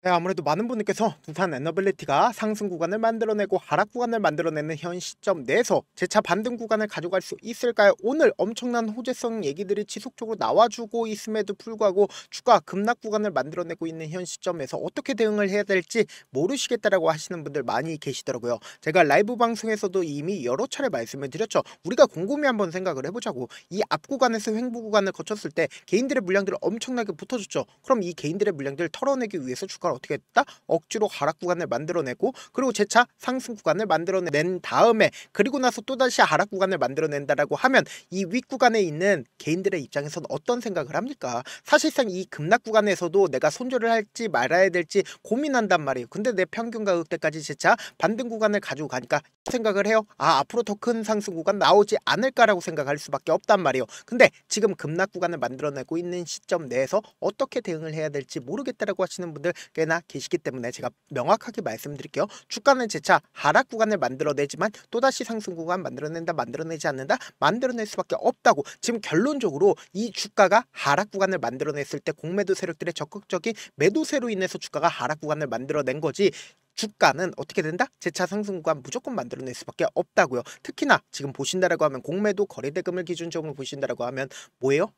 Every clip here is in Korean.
네, 아무래도 많은 분들께서 두산 에너빌리티가 상승 구간을 만들어내고 하락 구간을 만들어내는 현 시점 내에서 재차 반등 구간을 가져갈 수 있을까요? 오늘 엄청난 호재성 얘기들이 지속적으로 나와주고 있음에도 불구하고 주가 급락 구간을 만들어내고 있는 현 시점에서 어떻게 대응을 해야 될지 모르시겠다라고 하시는 분들 많이 계시더라고요. 제가 라이브 방송에서도 이미 여러 차례 말씀을 드렸죠. 우리가 곰곰이 한번 생각을 해보자고. 이 앞 구간에서 횡보 구간을 거쳤을 때 개인들의 물량들을 엄청나게 붙어줬죠. 그럼 이 개인들의 물량들을 털어내기 위해서 주가를 어떻게 했다? 억지로 하락 구간을 만들어내고, 그리고 재차 상승 구간을 만들어낸 다음에, 그리고 나서 또다시 하락 구간을 만들어낸다라고 하면 이 윗 구간에 있는 개인들의 입장에서는 어떤 생각을 합니까? 사실상 이 급락 구간에서도 내가 손절을 할지 말아야 될지 고민한단 말이에요. 근데 내 평균 가격대까지 재차 반등 구간을 가지고 가니까 생각을 해요. 앞으로 더 큰 상승 구간 나오지 않을까라고 생각할 수밖에 없단 말이에요. 근데 지금 급락 구간을 만들어내고 있는 시점 내에서 어떻게 대응을 해야 될지 모르겠다라고 하시는 분들 꽤나 계시기 때문에 제가 명확하게 말씀드릴게요. 주가는 재차 하락 구간을 만들어내지만 또다시 상승 구간 만들어낸다, 만들어내지 않는다, 만들어낼 수밖에 없다고. 지금 결론적으로 이 주가가 하락 구간을 만들어냈을 때 공매도 세력들의 적극적인 매도세로 인해서 주가가 하락 구간을 만들어낸 거지, 주가는 어떻게 된다? 재차 상승 구간 무조건 만들어낼 수밖에 없다고요. 특히나 지금 보신다라고 하면 공매도 거래대금을 기준적으로 보신다라고 하면 뭐예요?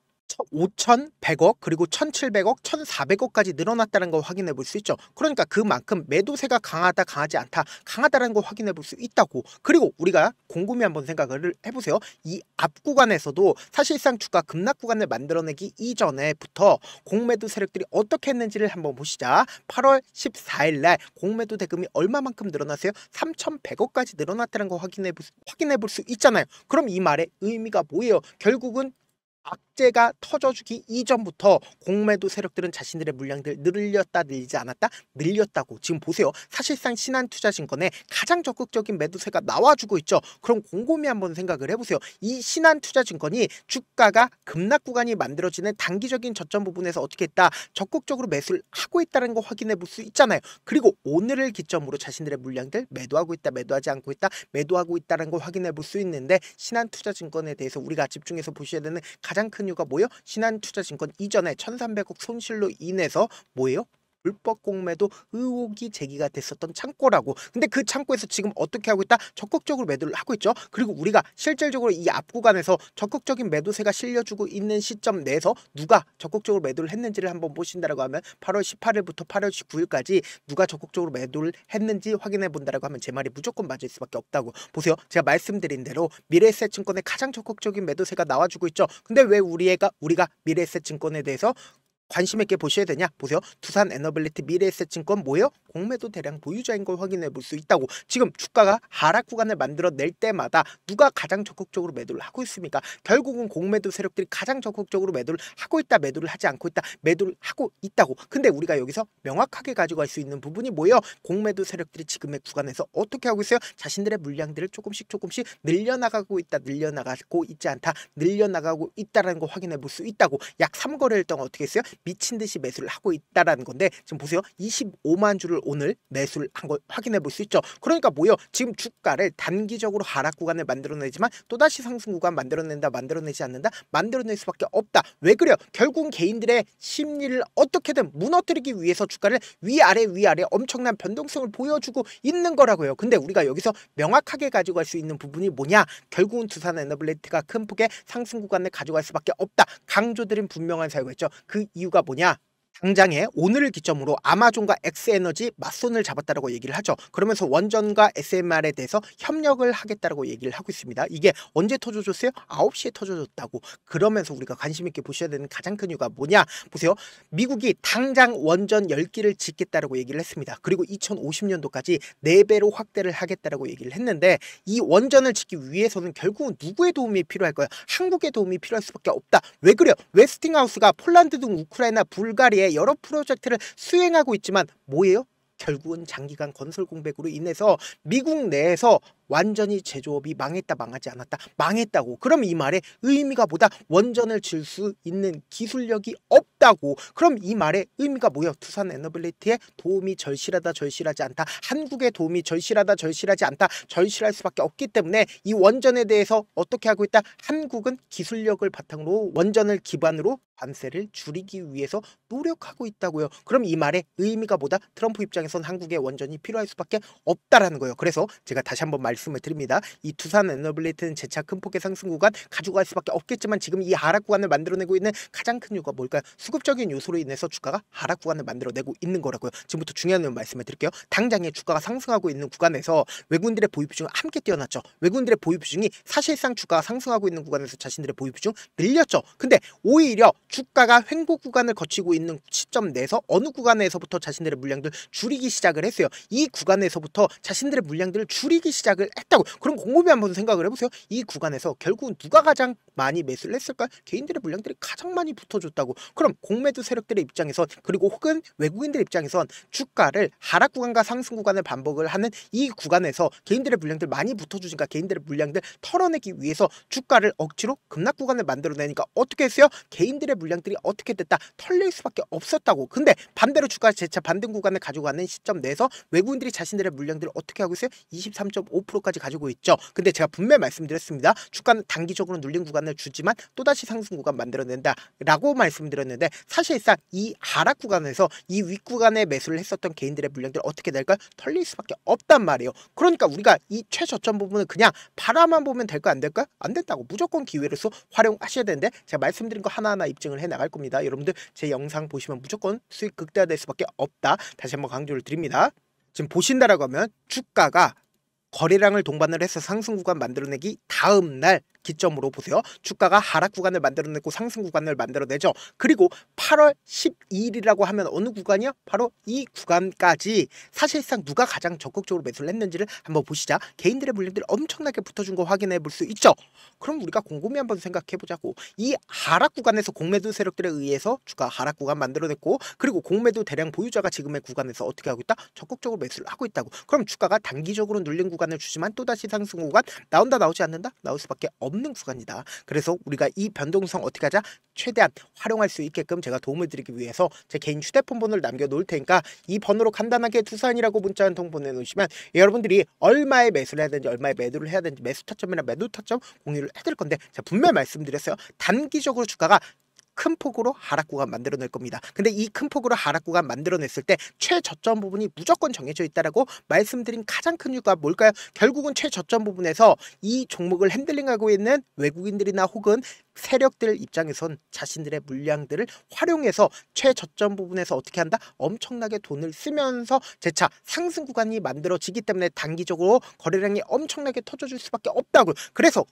5,100억 그리고 1,700억, 1,400억까지 늘어났다는 걸 확인해 볼 수 있죠. 그러니까 그만큼 매도세가 강하다, 강하지 않다, 강하다는 걸 확인해 볼 수 있다고. 그리고 우리가 곰곰이 한번 생각을 해보세요. 이 앞 구간에서도 사실상 주가 급락 구간을 만들어내기 이전에부터 공매도 세력들이 어떻게 했는지를 한번 보시자. 8월 14일 날 공매도 대금이 얼마만큼 늘어났어요? 3,100억까지 늘어났다는 거 확인해 볼 수 있잖아요. 그럼 이 말의 의미가 뭐예요? 결국은 악재가 터져주기 이전부터 공매도 세력들은 자신들의 물량들 늘렸다, 늘리지 않았다? 늘렸다고. 지금 보세요. 사실상 신한투자증권에 가장 적극적인 매도세가 나와주고 있죠. 그럼 곰곰이 한번 생각을 해보세요. 이 신한투자증권이 주가가 급락 구간이 만들어지는 단기적인 저점 부분에서 어떻게 했다? 적극적으로 매수를 하고 있다는 거 확인해 볼 수 있잖아요. 그리고 오늘을 기점으로 자신들의 물량들 매도하고 있다, 매도하지 않고 있다, 매도하고 있다는 걸 확인해 볼 수 있는데, 신한투자증권에 대해서 우리가 집중해서 보셔야 되는 가장 큰 이유가 뭐예요? 신한투자증권 이전에 1,300억 손실로 인해서 뭐예요? 불법 공매도 의혹이 제기가 됐었던 창고라고. 근데 그 창고에서 지금 어떻게 하고 있다? 적극적으로 매도를 하고 있죠. 그리고 우리가 실질적으로 이 앞 구간에서 적극적인 매도세가 실려주고 있는 시점 내에서 누가 적극적으로 매도를 했는지를 한번 보신다라고 하면 8월 18일부터 8월 19일까지 누가 적극적으로 매도를 했는지 확인해 본다라고 하면 제 말이 무조건 맞을 수밖에 없다고. 보세요. 제가 말씀드린 대로 미래에셋증권의 가장 적극적인 매도세가 나와주고 있죠. 근데 왜 우리가 미래에셋증권에 대해서 관심 있게 보셔야 되냐? 보세요. 두산 에너빌리티 미래에셋증권 뭐예요? 공매도 대량 보유자인 걸 확인해 볼 수 있다고. 지금 주가가 하락 구간을 만들어낼 때마다 누가 가장 적극적으로 매도를 하고 있습니까? 결국은 공매도 세력들이 가장 적극적으로 매도를 하고 있다, 매도를 하지 않고 있다, 매도를 하고 있다고. 근데 우리가 여기서 명확하게 가져갈 수 있는 부분이 뭐예요? 공매도 세력들이 지금의 구간에서 어떻게 하고 있어요? 자신들의 물량들을 조금씩 늘려나가고 있다, 늘려나가고 있지 않다, 늘려나가고 있다라는 거 확인해 볼 수 있다고. 약 3거래일 동안 어떻게 했어요? 미친 듯이 매수를 하고 있다라는 건데, 지금 보세요. 25만 주를 오늘 매수를 한 걸 확인해 볼 수 있죠. 그러니까 뭐예요? 지금 주가를 단기적으로 하락 구간을 만들어내지만 또다시 상승 구간 만들어낸다, 만들어내지 않는다, 만들어낼 수밖에 없다. 왜 그래요? 결국은 개인들의 심리를 어떻게든 무너뜨리기 위해서 주가를 위아래 엄청난 변동성을 보여주고 있는 거라고요. 근데 우리가 여기서 명확하게 가져갈 수 있는 부분이 뭐냐? 결국은 두산 에너빌리티가 큰 폭의 상승 구간을 가져갈 수밖에 없다. 강조드린 분명한 사유가 있죠. 그 이유가 뭐냐? 당장에 오늘을 기점으로 아마존과 엑스에너지 맞손을 잡았다라고 얘기를 하죠. 그러면서 원전과 SMR에 대해서 협력을 하겠다라고 얘기를 하고 있습니다. 이게 언제 터져줬어요? 9시에 터져줬다고. 그러면서 우리가 관심 있게 보셔야 되는 가장 큰 이유가 뭐냐? 보세요. 미국이 당장 원전 10기를 짓겠다라고 얘기를 했습니다. 그리고 2050년도까지 4배로 확대를 하겠다라고 얘기를 했는데, 이 원전을 짓기 위해서는 결국은 누구의 도움이 필요할 거야? 한국의 도움이 필요할 수밖에 없다. 왜 그래요? 웨스팅하우스가 폴란드 등 우크라이나, 불가리아에 여러 프로젝트를 수행하고 있지만 뭐예요? 결국은 장기간 건설 공백으로 인해서 미국 내에서 완전히 제조업이 망했다, 망하지 않았다, 망했다고. 그럼 이 말의 의미가 뭐다? 원전을 질 수 있는 기술력이 없다고. 그럼 이 말의 의미가 뭐예요? 두산 에너빌리티의 도움이 절실하다, 절실하지 않다, 한국의 도움이 절실하다, 절실하지 않다, 절실할 수밖에 없기 때문에 이 원전에 대해서 어떻게 하고 있다? 한국은 기술력을 바탕으로 원전을 기반으로 관세를 줄이기 위해서 노력하고 있다고요. 그럼 이 말의 의미가 뭐다? 트럼프 입장에선 한국의 원전이 필요할 수밖에 없다라는 거예요. 그래서 제가 다시 한번 말씀을 드립니다. 이 두산 에너빌리티는 재차 큰 폭의 상승 구간 가지고 갈 수밖에 없겠지만 지금 이 하락 구간을 만들어내고 있는 가장 큰 이유가 뭘까요? 수급적인 요소로 인해서 주가가 하락 구간을 만들어내고 있는 거라고요. 지금부터 중요한 내용 말씀을 드릴게요. 당장에 주가가 상승하고 있는 구간에서 외국인들의 보유 비중을 함께 뛰어났죠. 외국인들의 보유 비중이 사실상 주가가 상승하고 있는 구간에서 자신들의 보유 비중 늘렸죠. 근데 오히려 주가가 횡보 구간을 거치고 있는 시점 내에서 어느 구간에서부터 자신들의 물량들 줄이기 시작을 했어요. 이 구간에서부터 자신들의 물량들을 줄이기 시작을 했다고. 그럼 곰곰이 한번 생각을 해보세요. 이 구간에서 결국은 누가 가장 많이 매수를 했을까요? 개인들의 물량들이 가장 많이 붙어줬다고. 그럼 공매도 세력들의 입장에선 그리고 혹은 외국인들 입장에선 주가를 하락 구간과 상승 구간을 반복을 하는 이 구간에서 개인들의 물량들 많이 붙어주니까 개인들의 물량들 털어내기 위해서 주가를 억지로 급락 구간을 만들어내니까 어떻게 했어요? 개인들의 물량들이 어떻게 됐다? 털릴 수밖에 없었다고. 근데 반대로 주가 재차 반등 구간을 가져가는 시점 내에서 외국인들이 자신들의 물량들을 어떻게 하고 있어요? 23.5%까지 가지고 있죠. 근데 제가 분명히 말씀드렸습니다. 주가는 단기적으로 눌린 구간을 주지만 또다시 상승 구간 만들어낸다 라고 말씀드렸는데 사실상 이 하락 구간에서 이 윗구간에 매수를 했었던 개인들의 물량들 어떻게 될까요? 털릴 수밖에 없단 말이에요. 그러니까 우리가 이 최저점 부분은 그냥 바라만 보면 될까 안 될까요? 안 된다고. 무조건 기회로서 활용하셔야 되는데 제가 말씀드린 거 하나하나 입증을 해 나갈 겁니다. 여러분들 제 영상 보시면 무조건 수익 극대화될 수밖에 없다. 다시 한번 강조를 드립니다. 지금 보신다라고 하면 주가가 거래량을 동반을 해서 상승 구간 만들어내기 다음 날 기점으로 보세요. 주가가 하락 구간을 만들어내고 상승 구간을 만들어내죠. 그리고 8월 12일이라고 하면 어느 구간이요? 바로 이 구간까지 사실상 누가 가장 적극적으로 매수를 했는지를 한번 보시자. 개인들의 물량들이 엄청나게 붙어준 거 확인해 볼 수 있죠. 그럼 우리가 곰곰이 한번 생각해 보자고. 이 하락 구간에서 공매도 세력들에 의해서 주가 하락 구간 만들어냈고 그리고 공매도 대량 보유자가 지금의 구간에서 어떻게 하고 있다? 적극적으로 매수를 하고 있다고. 그럼 주가가 단기적으로 눌린 구간을 주지만 또다시 상승 구간 나온다 나오지 않는다? 나올 수밖에 없는 구간이다. 그래서 우리가 이 변동성 어떻게 하자? 최대한 활용할 수 있게끔 제가 도움을 드리기 위해서 제 개인 휴대폰 번호를 남겨놓을 테니까 이 번호로 간단하게 두산이라고 문자 한 통 보내놓으시면 여러분들이 얼마에 매수를 해야 되는지 얼마에 매도를 해야 되는지 매수 타점이나 매도 타점 공유를 해드릴 건데 제가 분명히 말씀드렸어요. 단기적으로 주가가 큰 폭으로 하락 구간 만들어낼 겁니다. 근데 이 큰 폭으로 하락 구간 만들어냈을 때 최저점 부분이 무조건 정해져 있다라고 말씀드린 가장 큰 이유가 뭘까요? 결국은 최저점 부분에서 이 종목을 핸들링하고 있는 외국인들이나 혹은 세력들 입장에선 자신들의 물량들을 활용해서 최저점 부분에서 어떻게 한다? 엄청나게 돈을 쓰면서 재차 상승 구간이 만들어지기 때문에 단기적으로 거래량이 엄청나게 터져줄 수밖에 없다고요. 그래서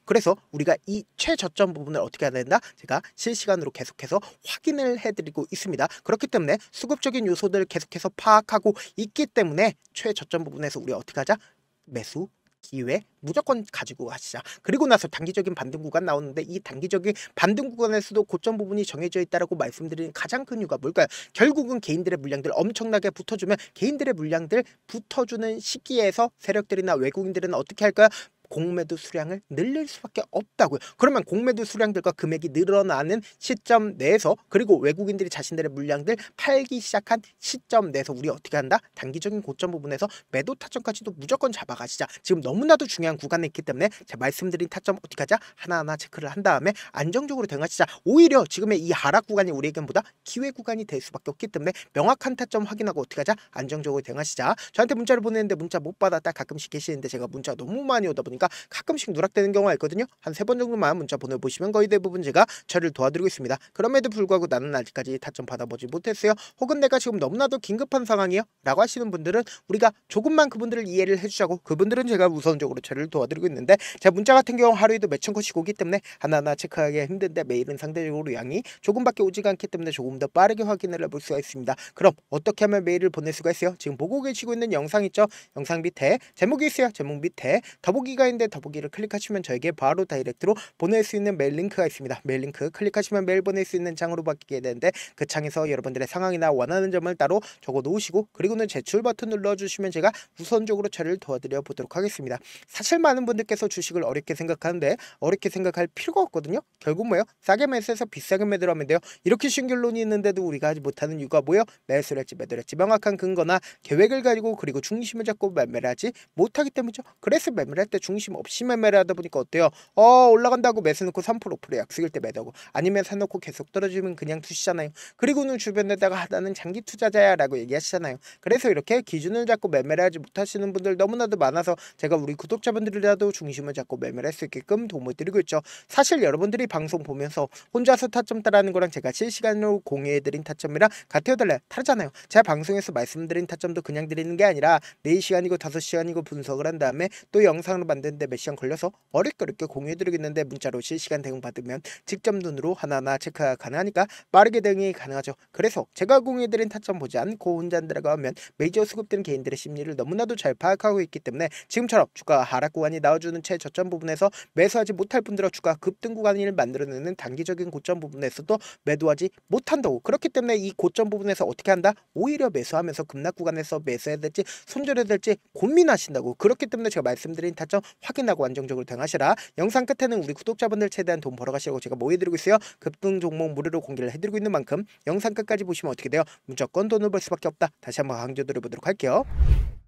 우리가 이 최저점 부분을 어떻게 해야 된다? 제가 실시간으로 계속해서 확인을 해드리고 있습니다. 그렇기 때문에 수급적인 요소들을 계속해서 파악하고 있기 때문에 최저점 부분에서 우리 어떻게 하자? 매수 기회 무조건 가지고 가시자. 그리고 나서 단기적인 반등 구간 나오는데 이 단기적인 반등 구간에서도 고점 부분이 정해져 있다라고 말씀드리는 가장 큰 이유가 뭘까요? 결국은 개인들의 물량들 엄청나게 붙어주면 개인들의 물량들 붙어주는 시기에서 세력들이나 외국인들은 어떻게 할까요? 공매도 수량을 늘릴 수밖에 없다고요. 그러면 공매도 수량들과 금액이 늘어나는 시점 내에서 그리고 외국인들이 자신들의 물량들 팔기 시작한 시점 내에서 우리 어떻게 한다? 단기적인 고점 부분에서 매도 타점까지도 무조건 잡아가시자. 지금 너무나도 중요한 구간에 있기 때문에 제가 말씀드린 타점 어떻게 하자? 하나하나 체크를 한 다음에 안정적으로 대응하시자. 오히려 지금의 이 하락 구간이 우리에겐보다 기회 구간이 될 수밖에 없기 때문에 명확한 타점 확인하고 어떻게 하자? 안정적으로 대응하시자. 저한테 문자를 보내는데 문자 못 받았다 가끔씩 계시는데 제가 문자가 너무 많이 오다 보니까 가끔씩 누락되는 경우가 있거든요. 한 3번 정도만 문자 보내보시면 거의 대부분 제가 처리를 도와드리고 있습니다. 그럼에도 불구하고 나는 아직까지 타점 받아보지 못했어요. 혹은 내가 지금 너무나도 긴급한 상황이요 라고 하시는 분들은 우리가 조금만 그분들을 이해를 해주자고 그분들은 제가 우선적으로 처리를 도와드리고 있는데 제 문자 같은 경우 하루에도 몇천 건씩 오기 때문에 하나하나 체크하기가 힘든데 매일은 상대적으로 양이 조금밖에 오지가 않기 때문에 조금 더 빠르게 확인을 해볼 수가 있습니다. 그럼 어떻게 하면 메일을 보낼 수가 있어요? 지금 보고 계시고 있는 영상 있죠? 영상 밑에 제목이 있어요. 제목 밑에 더보기가 있는데 더보기를 클릭하시면 저에게 바로 다이렉트로 보낼 수 있는 메일 링크가 있습니다. 메일 링크 클릭하시면 메일 보낼 수 있는 창으로 바뀌게 되는데 그 창에서 여러분들의 상황이나 원하는 점을 따로 적어 놓으시고 그리고는 제출 버튼 눌러주시면 제가 우선적으로 처리를 도와드려 보도록 하겠습니다. 사실 많은 분들께서 주식을 어렵게 생각하는데 어렵게 생각할 필요가 없거든요. 결국 뭐예요? 싸게 매수해서 비싸게 매도를 하면 돼요. 이렇게 쉬운 결론이 있는데도 우리가 하지 못하는 이유가 뭐예요? 매수를 했지 매도를 했지 명확한 근거나 계획을 가지고 그리고 중심을 잡고 매매를 하지 못하기 때문이죠. 그래서 매매를 할 때 중심 중심 없이 매매를 하다 보니까 어때요? 올라간다고 매수 넣고 3% 프로 약속일 때 매도하고 아니면 사놓고 계속 떨어지면 그냥 두시잖아요. 그리고는 주변에다가 나는 장기 투자자야 라고 얘기하시잖아요. 그래서 이렇게 기준을 잡고 매매를 하지 못하시는 분들 너무나도 많아서 제가 우리 구독자분들이라도 중심을 잡고 매매를 할 수 있게끔 도움을 드리고 있죠. 사실 여러분들이 방송 보면서 혼자서 타점 따라하는 거랑 제가 실시간으로 공유해드린 타점이랑 같아요 달라요? 다르잖아요. 제가 방송에서 말씀드린 타점도 그냥 드리는 게 아니라 4시간이고 5시간이고 분석을 한 다음에 또 영상으로 만드는데 몇 시간 걸려서 어렵게 공유해드리겠는데 문자로 실시간 대응 받으면 직접 눈으로 하나하나 체크가 가능하니까 빠르게 대응이 가능하죠. 그래서 제가 공유해드린 타점 보지 않고 혼자 한다고 하면 메이저 수급된 개인들의 심리를 너무나도 잘 파악하고 있기 때문에 지금처럼 주가 하락 구간이 나와주는 최저점 부분에서 매수하지 못할 분들은 주가 급등 구간을 만들어내는 단기적인 고점 부분에서도 매도하지 못한다고. 그렇기 때문에 이 고점 부분에서 어떻게 한다? 오히려 매수하면서 급락 구간에서 매수해야 될지 손절해야 될지 고민하신다고. 그렇기 때문에 제가 말씀드린 타점 확인하고 안정적으로 대응하시라. 영상 끝에는 우리 구독자분들 최대한 돈 벌어가시라고 제가 모여드리고 있어요. 급등 종목 무료로 공개를 해드리고 있는 만큼 영상 끝까지 보시면 어떻게 돼요? 무조건 돈을 벌 수밖에 없다. 다시 한번 강조드려보도록 할게요.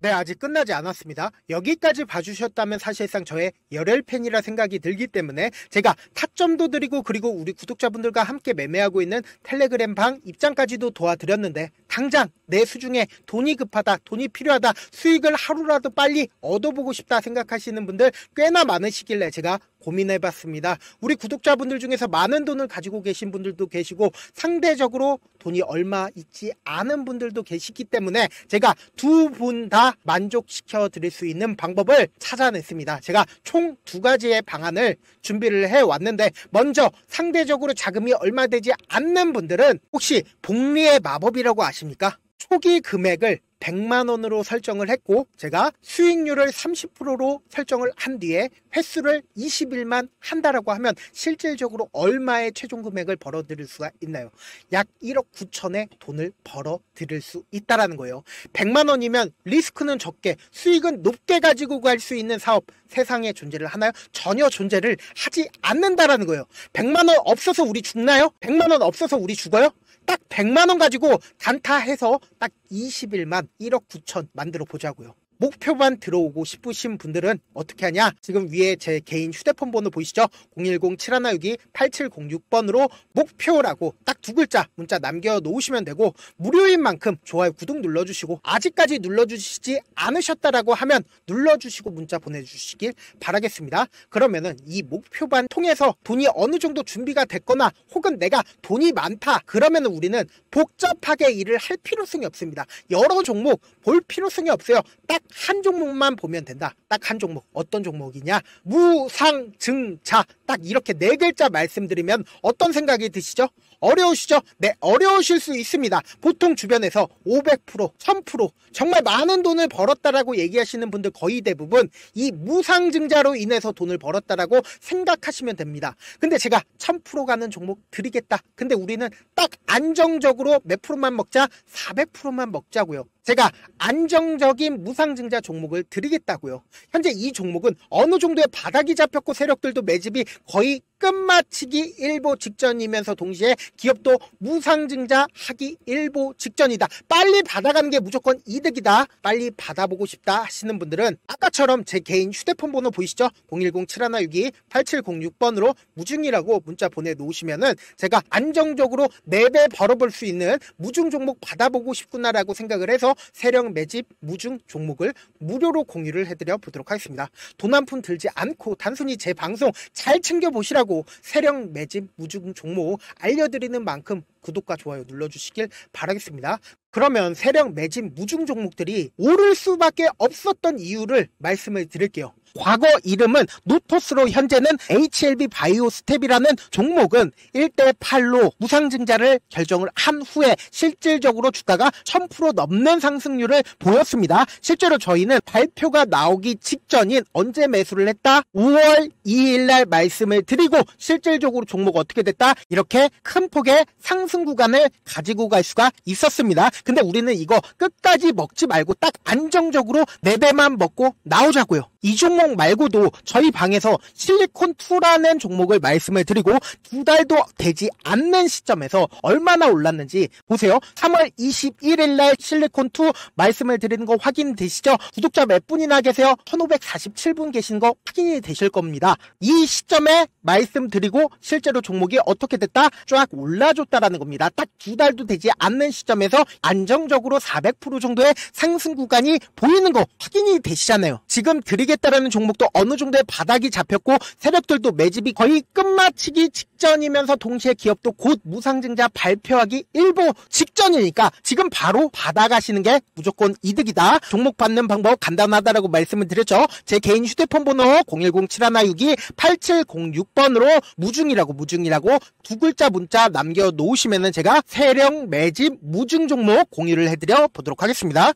네, 아직 끝나지 않았습니다. 여기까지 봐주셨다면 사실상 저의 열혈 팬이라 생각이 들기 때문에 제가 타점도 드리고 그리고 우리 구독자분들과 함께 매매하고 있는 텔레그램 방 입장까지도 도와드렸는데 당장 내 수중에 돈이 급하다, 돈이 필요하다, 수익을 하루라도 빨리 얻어보고 싶다 생각하시는 분들 꽤나 많으시길래 제가 고민해봤습니다. 우리 구독자분들 중에서 많은 돈을 가지고 계신 분들도 계시고 상대적으로 돈이 얼마 있지 않은 분들도 계시기 때문에 제가 두 분 다 만족시켜 드릴 수 있는 방법을 찾아냈습니다. 제가 총 2가지의 방안을 준비를 해왔는데 먼저 상대적으로 자금이 얼마 되지 않는 분들은 혹시 복리의 마법이라고 아십니까? 초기 금액을 100만원으로 설정을 했고 제가 수익률을 30%로 설정을 한 뒤에 횟수를 20일만 한다라고 하면 실질적으로 얼마의 최종 금액을 벌어들일 수가 있나요? 약 1억 9천의 돈을 벌어들일 수 있다라는 거예요. 100만원이면 리스크는 적게 수익은 높게 가지고 갈 수 있는 사업 세상에 존재를 하나요? 전혀 존재를 하지 않는다라는 거예요. 100만원 없어서 우리 죽나요? 100만원 없어서 우리 죽어요? 딱 100만원 가지고 단타해서 딱 20일만 1억 9천 만들어 보자고요. 목표만 들어오고 싶으신 분들은 어떻게 하냐? 지금 위에 제 개인 휴대폰 번호 보이시죠? 010-7162-8706번으로 목표라고 딱 2글자 문자 남겨놓으시면 되고 무료인 만큼 좋아요 구독 눌러주시고 아직까지 눌러주시지 않으셨다라고 하면 눌러주시고 문자 보내주시길 바라겠습니다. 그러면은 이 목표반 통해서 돈이 어느 정도 준비가 됐거나 혹은 내가 돈이 많다 그러면은 우리는 복잡하게 일을 할 필요성이 없습니다. 여러 종목 볼 필요성이 없어요. 딱 한 종목만 보면 된다. 딱 한 종목. 어떤 종목이냐? 무상증자. 딱 이렇게 4글자 말씀드리면 어떤 생각이 드시죠? 어려우시죠? 네, 어려우실 수 있습니다. 보통 주변에서 500%, 1000% 정말 많은 돈을 벌었다라고 얘기하시는 분들 거의 대부분 이 무상증자로 인해서 돈을 벌었다라고 생각하시면 됩니다. 근데 제가 1000% 가는 종목 드리겠다. 근데 우리는 딱 안정적으로 몇 프로만 먹자? 400%만 먹자고요. 제가 안정적인 무상증자 종목을 드리겠다고요. 현재 이 종목은 어느 정도의 바닥이 잡혔고 세력들도 매집이 거의 끝마치기 일보 직전이면서 동시에 기업도 무상증자 하기 일보 직전이다. 빨리 받아가는 게 무조건 이득이다. 빨리 받아보고 싶다 하시는 분들은 아까처럼 제 개인 휴대폰 번호 보이시죠? 010-7162-8706번으로 무중이라고 문자 보내놓으시면은 제가 안정적으로 4배 벌어볼 수 있는 무중 종목 받아보고 싶구나라고 생각을 해서 세력 매집 무중 종목을 무료로 공유를 해드려 보도록 하겠습니다. 돈 한 푼 들지 않고 단순히 제 방송 잘 챙겨보시라고 세력 매집 무중 종목 알려드리는 만큼 구독과 좋아요 눌러주시길 바라겠습니다. 그러면 세력 매집 무중 종목들이 오를 수밖에 없었던 이유를 말씀을 드릴게요. 과거 이름은 노토스로 현재는 HLB 바이오스텝이라는 종목은 1대8로 무상증자를 결정을 한 후에 실질적으로 주가가 1000% 넘는 상승률을 보였습니다. 실제로 저희는 발표가 나오기 직전인 언제 매수를 했다? 5월 2일날 말씀을 드리고 실질적으로 종목 어떻게 됐다? 이렇게 큰 폭의 상승 구간을 가지고 갈 수가 있었습니다. 근데 우리는 이거 끝까지 먹지 말고 딱 안정적으로 4배만 먹고 나오자고요. 이 종목 말고도 저희 방에서 실리콘2라는 종목을 말씀을 드리고 2달도 되지 않는 시점에서 얼마나 올랐는지 보세요. 3월 21일 날 실리콘2 말씀을 드리는 거 확인되시죠? 구독자 몇 분이나 계세요? 1547분 계신 거 확인이 되실 겁니다. 이 시점에 말씀드리고 실제로 종목이 어떻게 됐다? 쫙 올라줬다라는 겁니다. 딱 2달도 되지 않는 시점에서 안정적으로 400% 정도의 상승 구간이 보이는 거 확인이 되시잖아요. 지금 드리겠다라는 종목도 어느 정도의 바닥이 잡혔고 세력들도 매집이 거의 끝마치기 직전이면서 동시에 기업도 곧 무상증자 발표하기 일보 직전이니까 지금 바로 받아가시는 게 무조건 이득이다. 종목 받는 방법 간단하다라고 말씀을 드렸죠. 제 개인 휴대폰 번호 010-7162-8706번으로 무중이라고 두 글자 문자 남겨놓으시면은 제가 세력 매집 무중 종목 공유를 해드려 보도록 하겠습니다.